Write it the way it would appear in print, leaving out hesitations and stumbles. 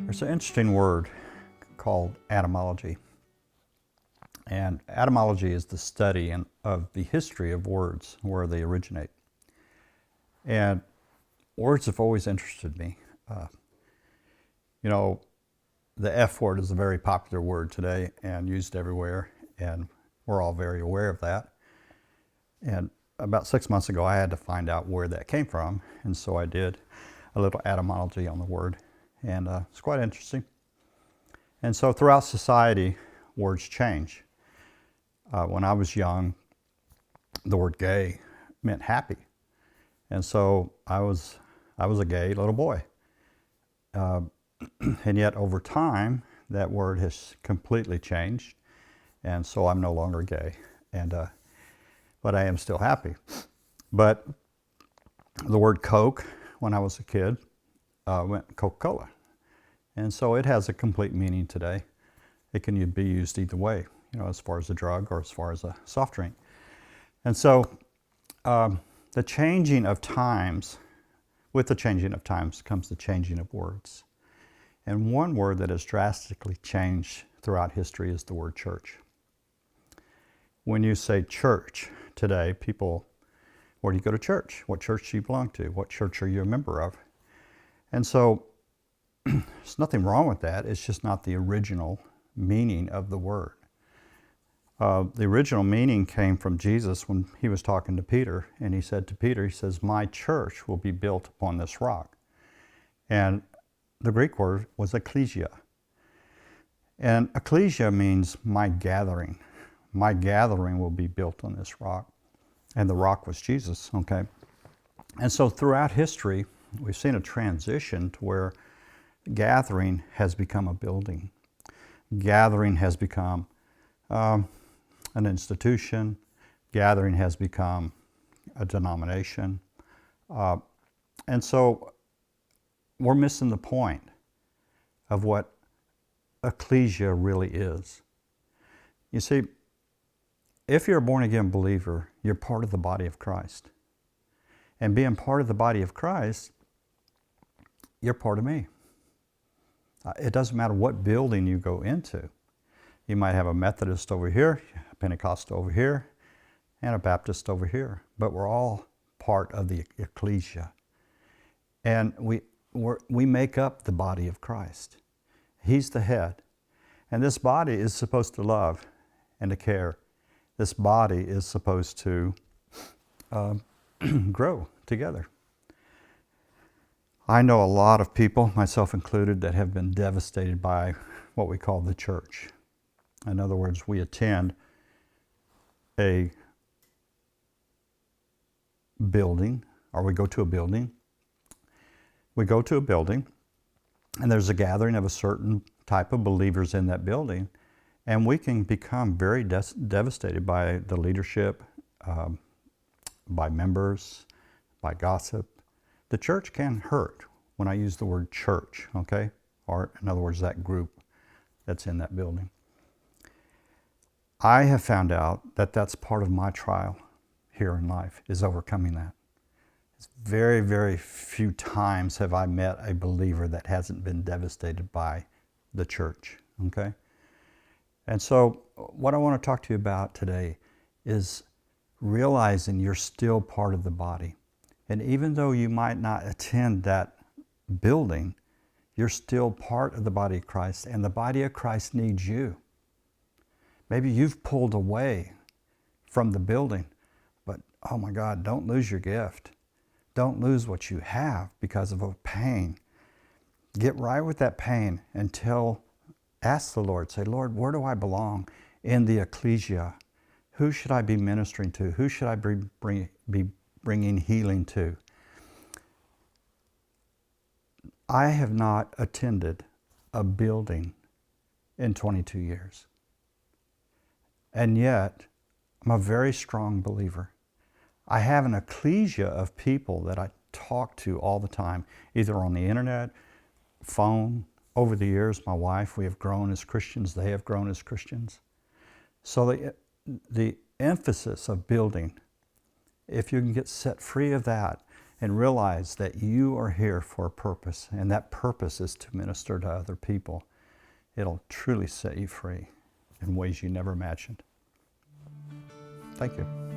There's an interesting word called etymology. And etymology is the study of the history of words, where they originate. And words have always interested me. You know, the F word is a very popular word today and used everywhere, and we're all very aware of that. And about 6 months ago, I had to find out where that came from, and so I did a little etymology on the word, and it's quite interesting. And so throughout society, words change. When I was young, the word gay meant happy, and so I was a gay little boy. And yet over time, that word has completely changed, and so I'm no longer gay, but I am still happy. But the word Coke, when I was a kid, meant Coca-Cola, and so it has a complete meaning today. It can be used either way, you know, as far as a drug or as far as a soft drink. And so the changing of times, with the changing of times comes the changing of words. And one word that has drastically changed throughout history is the word church. When you say church today, people, where do you go to church? What church do you belong to? What church are you a member of? And so there's nothing wrong with that. It's just not the original meaning of the word. The original meaning came from Jesus when he was talking to Peter, and he said to Peter, he says, "My church will be built upon this rock." And the Greek word was ecclesia. And ecclesia means my gathering. My gathering will be built on this rock. And the rock was Jesus, okay? And so throughout history, we've seen a transition to where gathering has become a building. Gathering has become an institution. Gathering has become a denomination. And so we're missing the point of what ecclesia really is. You see, if you're a born-again believer, you're part of the body of Christ. And being part of the body of Christ, you're part of me. It doesn't matter what building you go into. You might have a Methodist over here, a Pentecostal over here, and a Baptist over here. But we're all part of the ecclesia. And we make up the body of Christ. He's the head. And this body is supposed to love and to care. This body is supposed to grow together. I know a lot of people, myself included, that have been devastated by what we call the church. In other words, we attend a building, or we go to a building. We go to a building, and there's a gathering of a certain type of believers in that building, and we can become very devastated by the leadership, by members, by gossip. The church can hurt when I use the word church, okay? Or in other words, that group that's in that building. I have found out that that's part of my trial here in life, is overcoming that. It's very, very few times have I met a believer that hasn't been devastated by the church, okay? And so what I want to talk to you about today is realizing you're still part of the body. And even though you might not attend that building, you're still part of the body of Christ, and the body of Christ needs you. Maybe you've pulled away from the building, but oh my God, don't lose your gift. Don't lose what you have because of a pain. Get right with that pain and ask the Lord, say, Lord, where do I belong in the ecclesia? Who should I be ministering to? Who should I be bringing healing to? I have not attended a building in 22 years. And yet, I'm a very strong believer. I have an ecclesia of people that I talk to all the time, either on the internet, phone. Over the years, my wife, we have grown as Christians. They have grown as Christians. So the emphasis of building, if you can get set free of that and realize that you are here for a purpose, and that purpose is to minister to other people, it'll truly set you free in ways you never imagined. Thank you.